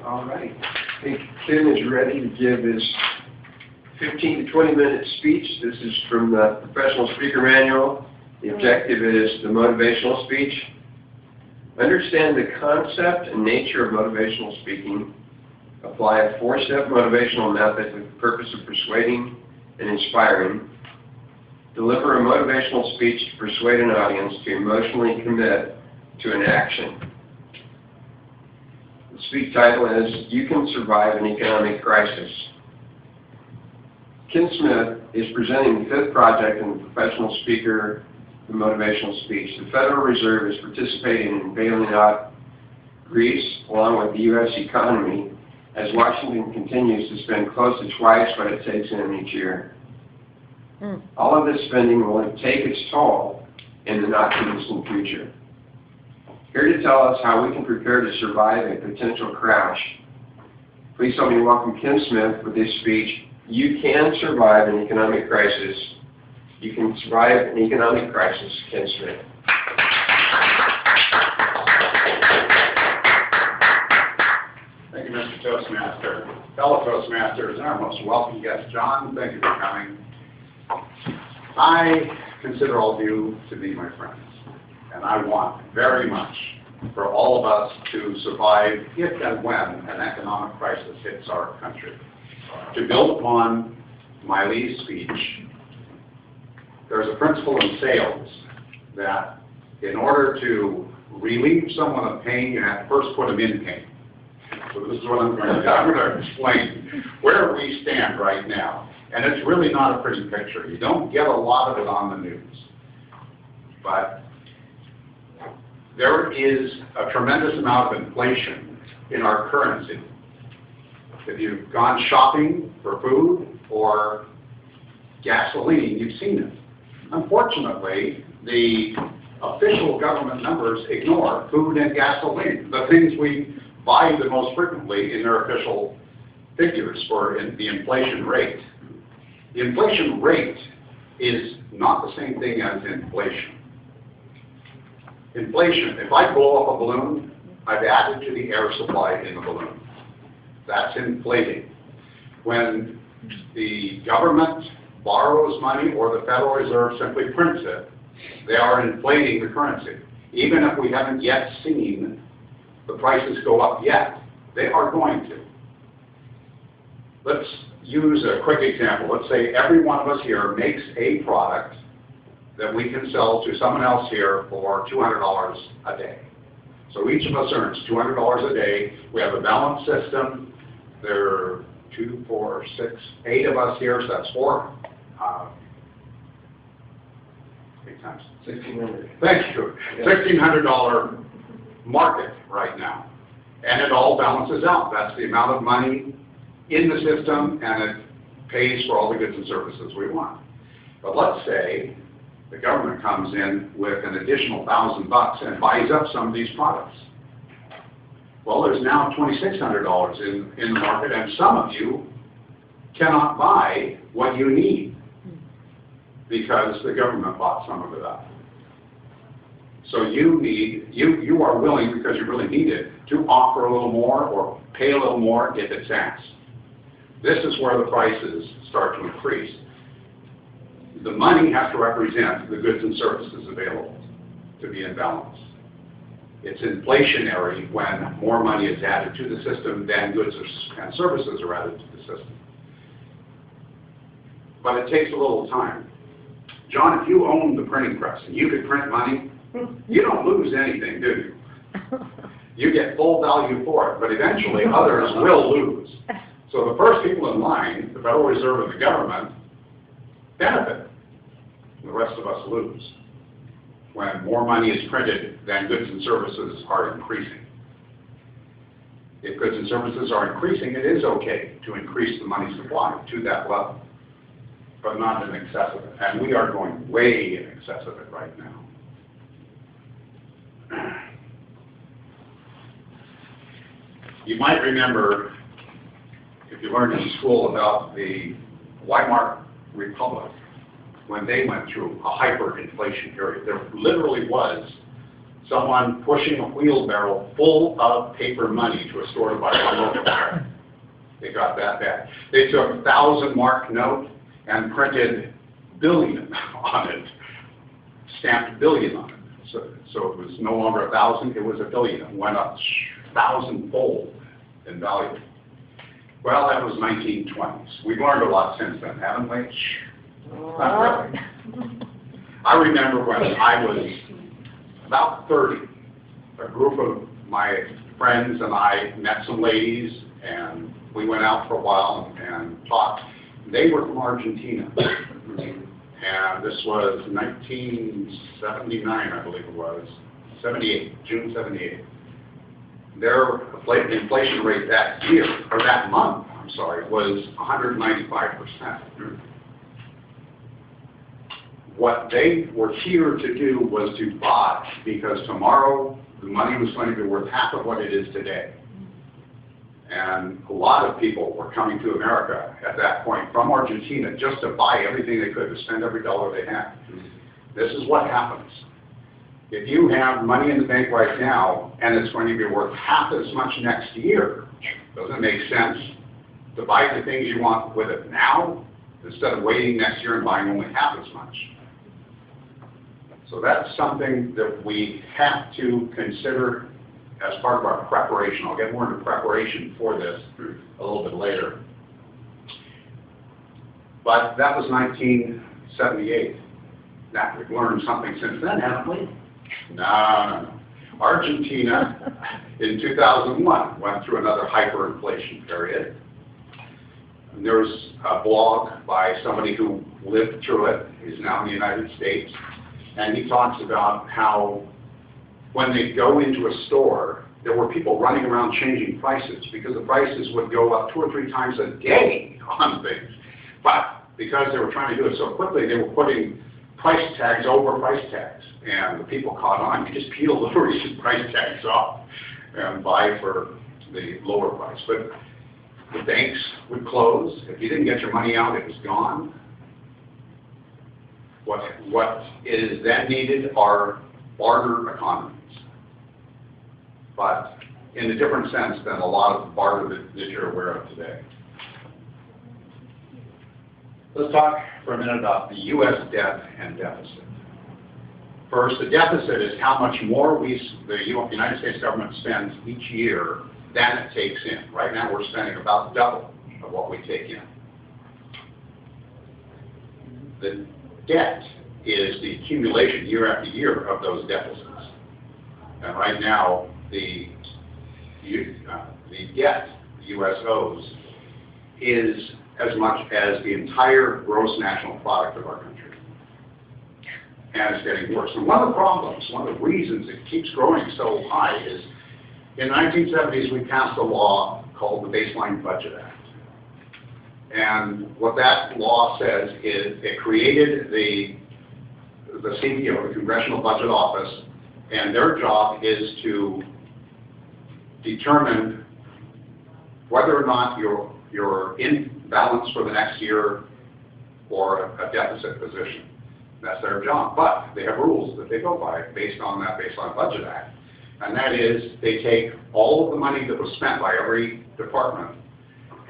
All right. I think Ken is ready to give his 15 to 20-minute speech. This is from the Professional Speaker Manual. The objective is the motivational speech. Understand the concept and nature of motivational speaking. Apply a 4-step motivational method with the purpose of persuading and inspiring. Deliver a motivational speech to persuade an audience to emotionally commit to an action. The speech title is, You Can Survive an Economic Crisis. Ken Smith is presenting the 5th project in the Professional Speaker the Motivational Speech. The Federal Reserve is participating in bailing out Greece along with the U.S. economy as Washington continues to spend close to twice what it takes in each year. All of this spending will take its toll in the not-too-distant future. Here to tell us how we can prepare to survive a potential crash, please help me welcome Ken Smith with his speech, You Can Survive an Economic Crisis. You can survive an economic crisis, Ken Smith. Thank you, Mr. Toastmaster. Fellow Toastmasters, and our most welcome guest, John, thank you for coming. I consider all of you to be my friends, and I want very much for all of us to survive if and when an economic crisis hits our country. To build upon Miley's speech, there's a principle in sales that in order to relieve someone of pain, you have to first put them in pain. So this is what I'm going to do. I'm going to explain where we stand right now. And it's really not a pretty picture. You don't get a lot of it on the news. But there is a tremendous amount of inflation in our currency. If you've gone shopping for food or gasoline, you've seen it. Unfortunately, the official government numbers ignore food and gasoline, the things we buy the most frequently in their official figures for the inflation rate. The inflation rate is not the same thing as inflation. Inflation, if I blow up a balloon, I've added to the air supply in the balloon. That's inflating. When the government borrows money or the Federal Reserve simply prints it, they are inflating the currency. Even if we haven't yet seen the prices go up yet, they are going to. Let's use a quick example. Let's say every one of us here makes a product that we can sell to someone else here for $200 a day. So each of us earns $200 a day. We have a balance system. There are 2, 4, 6, 8 of us here, so that's 4. 8 times. $1,600. Thank you. $1,600 market right now. And it all balances out. That's the amount of money in the system, and it pays for all the goods and services we want. But let's say the government comes in with an additional $1,000 and buys up some of these products. Well, there's now $2,600 in the market, and some of you cannot buy what you need because the government bought some of it up. So you are willing, because you really need it, to offer a little more or pay a little more if it's asked. This is where the prices start to increase. The money has to represent the goods and services available to be in balance. It's inflationary when more money is added to the system than goods and services are added to the system. But it takes a little time. John, if you owned the printing press and you could print money, you don't lose anything, do you? You get full value for it, but eventually others will lose. So the first people in line, the Federal Reserve and the government, benefit. The rest of us lose when more money is printed than goods and services are increasing. If goods and services are increasing, it is okay to increase the money supply to that level, but not in excess of it. And we are going way in excess of it right now. You might remember, if you learned in school about the Weimar Republic, when they went through a hyperinflation period. There literally was someone pushing a wheelbarrow full of paper money to a store to buy a loaf of bread. They got that bad. They took a 1,000-mark note and printed billion on it, stamped billion on it. So it was no longer 1,000, it was a billion. It went up 1,000-fold in value. Well, that was 1920s. We've learned a lot since then, haven't we? Not really. I remember when I was about 30, a group of my friends and I met some ladies, and we went out for a while and talked. They were from Argentina, and this was 1979, I believe it was, 78, June 78. Their inflation rate that year, or that month, I'm sorry, was 195%. What they were here to do was to buy, because tomorrow the money was going to be worth half of what it is today. And a lot of people were coming to America at that point from Argentina just to buy everything they could, to spend every dollar they had. This is what happens. If you have money in the bank right now and it's going to be worth half as much next year, doesn't it make sense to buy the things you want with it now instead of waiting next year and buying only half as much? So that's something that we have to consider as part of our preparation. I'll get more into preparation for this a little bit later. But that was 1978. Now, we've learned something since then, haven't we? No. Argentina, in 2001, went through another hyperinflation period. And there was a blog by somebody who lived through it. He's now in the United States. And he talks about how when they go into a store, there were people running around changing prices because the prices would go up 2 or 3 times a day on things. But because they were trying to do it so quickly, they were putting price tags over price tags. And the people caught on. You just peel the recent price tags off and buy for the lower price. But the banks would close. If you didn't get your money out, it was gone. What is then needed are barter economies, but in a different sense than a lot of barter that you're aware of today. Let's talk for a minute about the U.S. debt and deficit. First, the deficit is how much more the United States government spends each year than it takes in. Right now, we're spending about double of what we take in. The debt is the accumulation year after year of those deficits. And right now, the debt the U.S. owes is as much as the entire gross national product of our country. And it's getting worse. And one of the problems, one of the reasons it keeps growing so high is in the 1970s, we passed a law called the Baseline Budget Act. And what that law says is it created the CBO, the Congressional Budget Office, and their job is to determine whether or not you're in balance for the next year or a deficit position. That's their job. But they have rules that they go by based on that Baseline Budget Act. And that is they take all of the money that was spent by every department,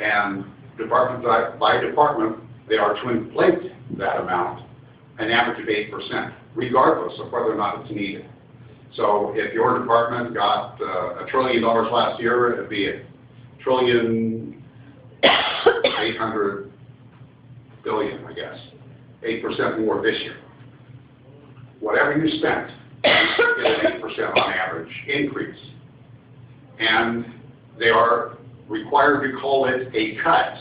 and department by department, they are to inflate that amount an average of 8%, regardless of whether or not it's needed. So if your department got $1 trillion last year, it'd be $1,800 billion, I guess. 8% more this year. Whatever you spent, you get an 8% on average increase. And they are required to call it a cut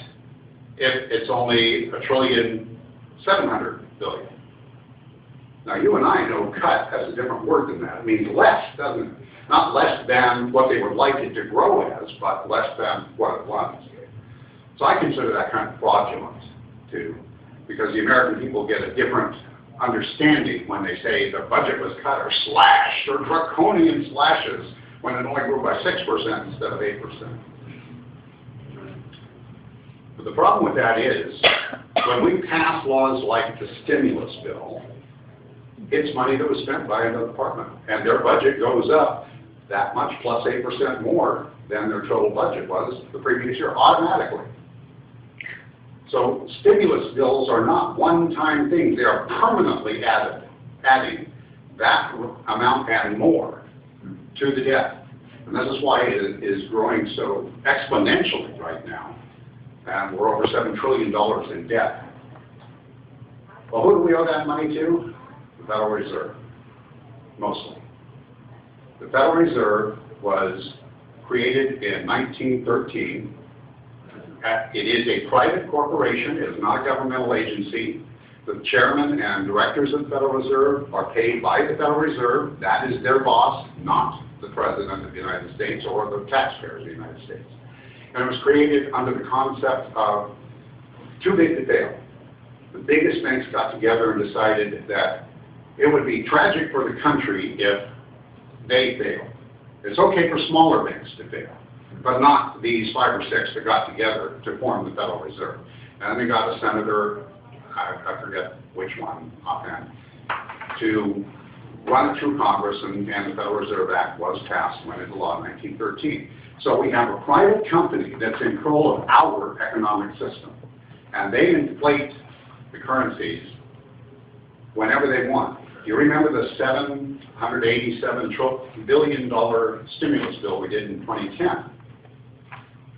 if it's only $1,700 billion. Now you and I know cut has a different word than that. It means less, doesn't it? Not less than what they would like it to grow as, but less than what it was. So I consider that kind of fraudulent too, because the American people get a different understanding when they say the budget was cut or slashed or draconian slashes when it only grew by 6% instead of 8%. But the problem with that is when we pass laws like the stimulus bill, it's money that was spent by another department. And their budget goes up that much plus 8% more than their total budget was the previous year automatically. So stimulus bills are not one-time things. They are permanently adding that amount and more to the debt. And this is why it is growing so exponentially right now. And we're over $7 trillion in debt. Well, who do we owe that money to? The Federal Reserve, mostly. The Federal Reserve was created in 1913. It is a private corporation. It is not a governmental agency. The chairman and directors of the Federal Reserve are paid by the Federal Reserve. That is their boss, not the President of the United States or the taxpayers of the United States. And it was created under the concept of too big to fail. The biggest banks got together and decided that it would be tragic for the country if they failed. It's okay for smaller banks to fail, but not these 5 or 6 that got together to form the Federal Reserve. And they got a senator, I forget which one offhand, to run it through Congress, and the Federal Reserve Act was passed, went into law in 1913. So we have a private company that's in control of our economic system, and they inflate the currencies whenever they want. You remember the $787 billion stimulus bill we did in 2010?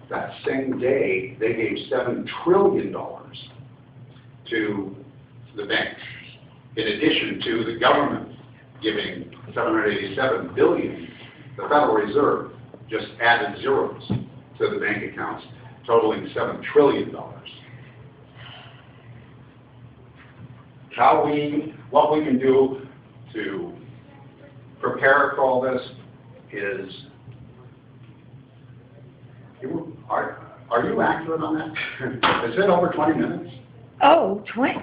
That same day, they gave $7 trillion to the banks, in addition to the government giving $787 billion. The Federal Reserve just added zeros to the bank accounts, totaling $7 trillion. What we can do to prepare for all this is, are you accurate on that? Is it over 20 minutes? Oh, 20,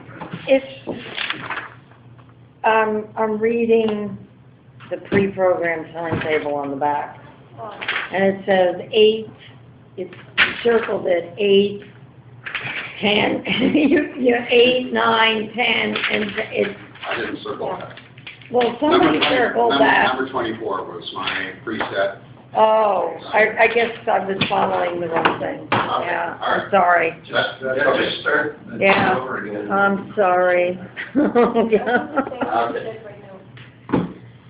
I'm reading the pre-programmed timetable on the back. And it says 8, it's circled at 8, 10, 8, 9, 10, and it's... I didn't circle that. Well, somebody circled that. Number 24 was my preset. Oh, I guess I was following the wrong thing. Yeah, I'm sorry. Just start Yeah, over again. I'm sorry. Okay.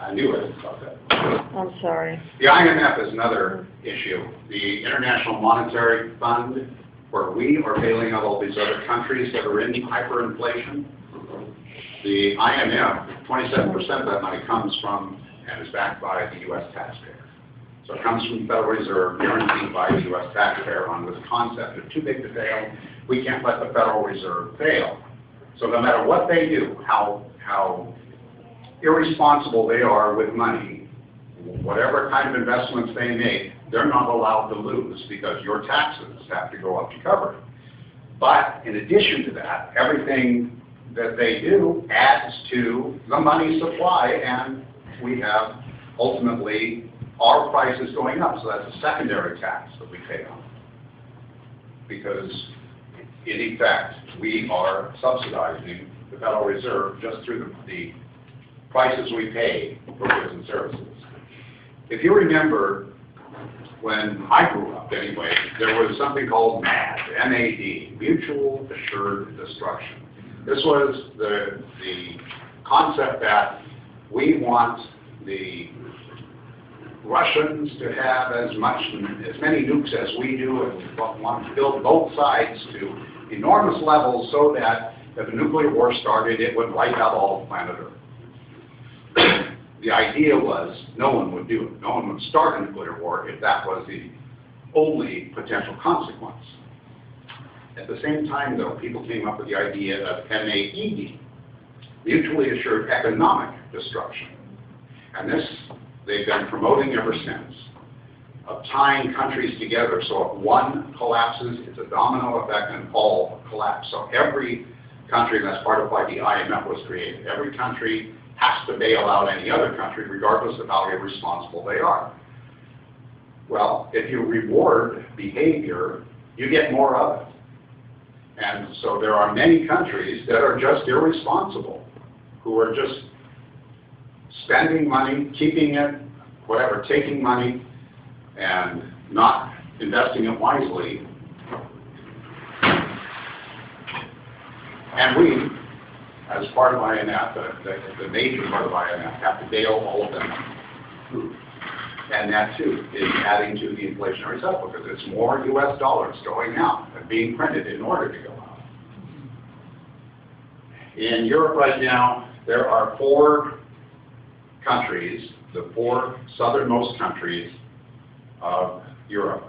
I knew it about that. I'm sorry. The IMF is another issue. The International Monetary Fund, where we are bailing out all these other countries that are in hyperinflation. The IMF, 27% of that money comes from and is backed by the U.S. taxpayer. So it comes from the Federal Reserve, guaranteed by the U.S. taxpayer on this concept of too big to fail. We can't let the Federal Reserve fail. So no matter what they do, how irresponsible they are with money, whatever kind of investments they make, they're not allowed to lose because your taxes have to go up to cover it. But in addition to that, everything that they do adds to the money supply, and we have ultimately our prices going up. So that's a secondary tax that we pay on. Because in effect, we are subsidizing the Federal Reserve just through the prices we pay for goods and services. If you remember, when I grew up anyway, there was something called MAD, M-A-D, Mutual Assured Destruction. This was the concept that we want the Russians to have as many nukes as we do, and we want to build both sides to enormous levels so that if a nuclear war started, it would wipe out all of planet Earth. The idea was no one would do it. No one would start a nuclear war if that was the only potential consequence. At the same time, though, people came up with the idea of MAED, Mutually Assured Economic Destruction. And this they've been promoting ever since, of tying countries together so if one collapses, it's a domino effect and all collapse. So every country, and that's part of why the IMF was created, every country has to bail out any other country regardless of how irresponsible they are. Well, if you reward behavior, you get more of it. And so there are many countries that are just irresponsible, who are just spending money, keeping it, whatever, taking money, and not investing it wisely. And we, as part of INF, the major part of INF, have to bail all of them out. And that too is adding to the inflationary cycle because it's more US dollars going out and being printed in order to go out. In Europe right now, there are 4 countries, the 4 southernmost countries of Europe.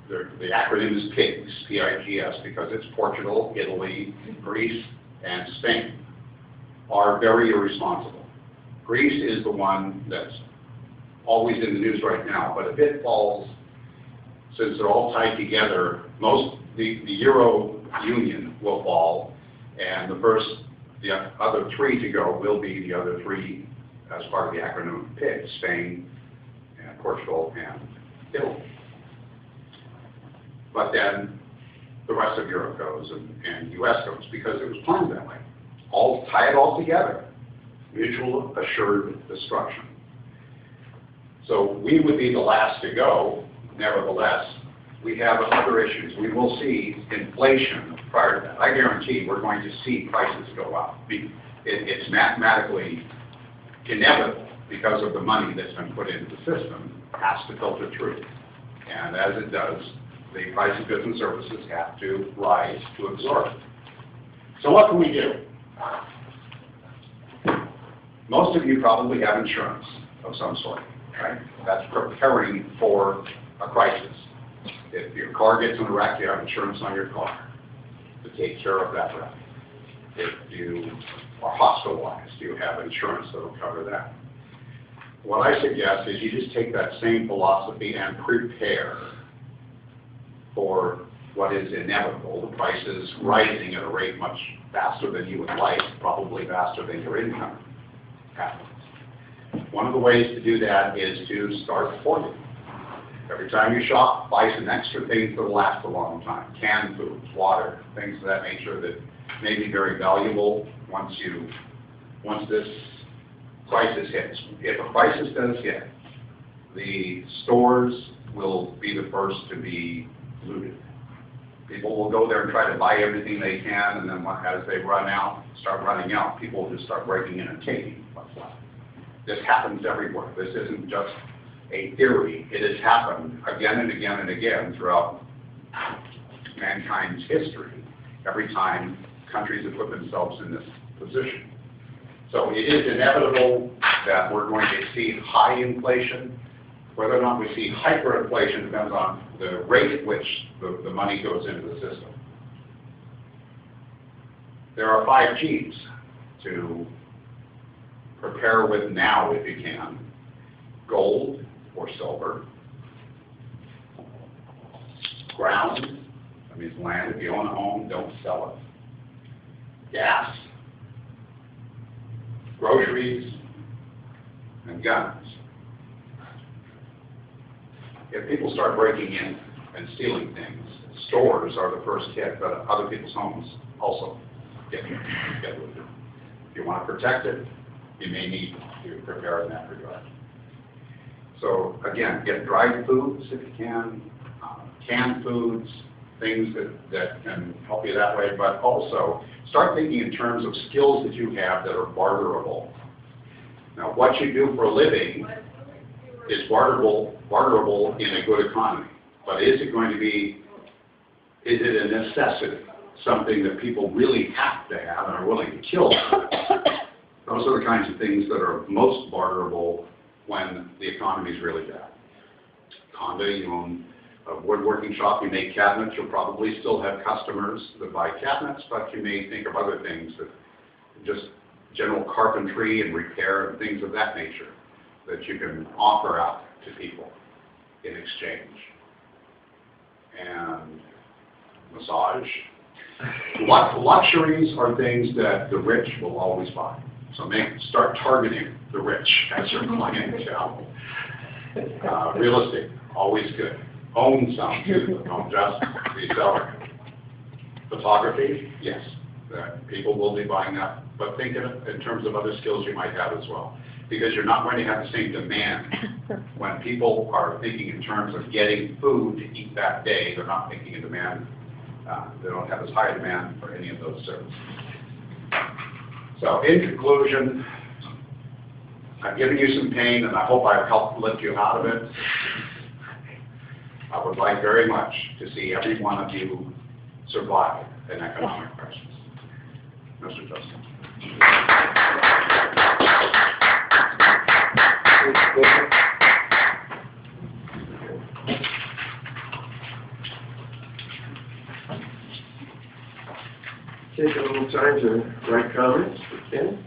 The acronym is PIGS, P-I-G-S, because it's Portugal, Italy, Greece, and Spain, are very irresponsible. Greece is the one that's always in the news right now, but if it falls, since they're all tied together, the Euro Union will fall, and the other 3 to go will be the other 3 as part of the acronym PIGS, Spain, and Portugal, and Italy. But then the rest of Europe goes and US goes because it was planned that way. Tie it all together. Mutual assured destruction. So we would be the last to go. Nevertheless, we have other issues. We will see inflation prior to that. I guarantee we're going to see prices go up. It's mathematically inevitable because of the money that's been put into the system. It has to filter through. And as it does, the price of goods and services have to rise to absorb it. So what can we do? Most of you probably have insurance of some sort, right? That's preparing for a crisis. If your car gets in a wreck, you have insurance on your car to take care of that wreck. If you are hospitalized, you have insurance that will cover that. What I suggest is you just take that same philosophy and prepare for what is inevitable, the prices rising at a rate much faster than you would like, probably faster than your income happens. One of the ways to do that is to start hoarding. Every time you shop, buy some extra things that will last a long time. Canned foods, water, things of that nature that may be very valuable once this crisis hits. If a crisis does hit, the stores will be the first to be looted. People will go there and try to buy everything they can, and then as they start running out, people will just start breaking in and taking what's left. This happens everywhere. This isn't just a theory. It has happened again and again and again throughout mankind's history, every time countries have put themselves in this position. So it is inevitable that we're going to see high inflation. Whether or not we see hyperinflation depends on the rate at which the money goes into the system. There are 5 G's to prepare with now if you can. Gold or silver. Ground, that means land. If you own a home, don't sell it. Gas. Groceries. And guns. If people start breaking in and stealing things, stores are the first hit, but other people's homes also get looted. If you want to protect it, you may need to prepare in that regard. So again, get dried foods if you can, canned foods, things that can help you that way, but also start thinking in terms of skills that you have that are barterable. Now, what you do for a living is barterable in a good economy. But is it a necessity, something that people really have to have and are willing to kill for? Those are the kinds of things that are most barterable when the economy is really bad. Condo, you own a woodworking shop, you make cabinets, you'll probably still have customers that buy cabinets, but you may think of other things that just general carpentry and repair and things of that nature that you can offer out to people in exchange. And massage. Luxuries are things that the rich will always buy. So start targeting the rich as your clientele. Real estate, always good. Own some too, don't just be selling. Photography, yes, people will be buying that, but think of it in terms of other skills you might have as well. because you're not going to have the same demand. When people are thinking in terms of getting food to eat that day, they're not thinking in demand, they don't have as high a demand for any of those services. So in conclusion, I've given you some pain and I hope I've helped lift you out of it. I would like very much to see every one of you survive an economic crisis. Mr. Justin. Take a little time to write comments, Ken.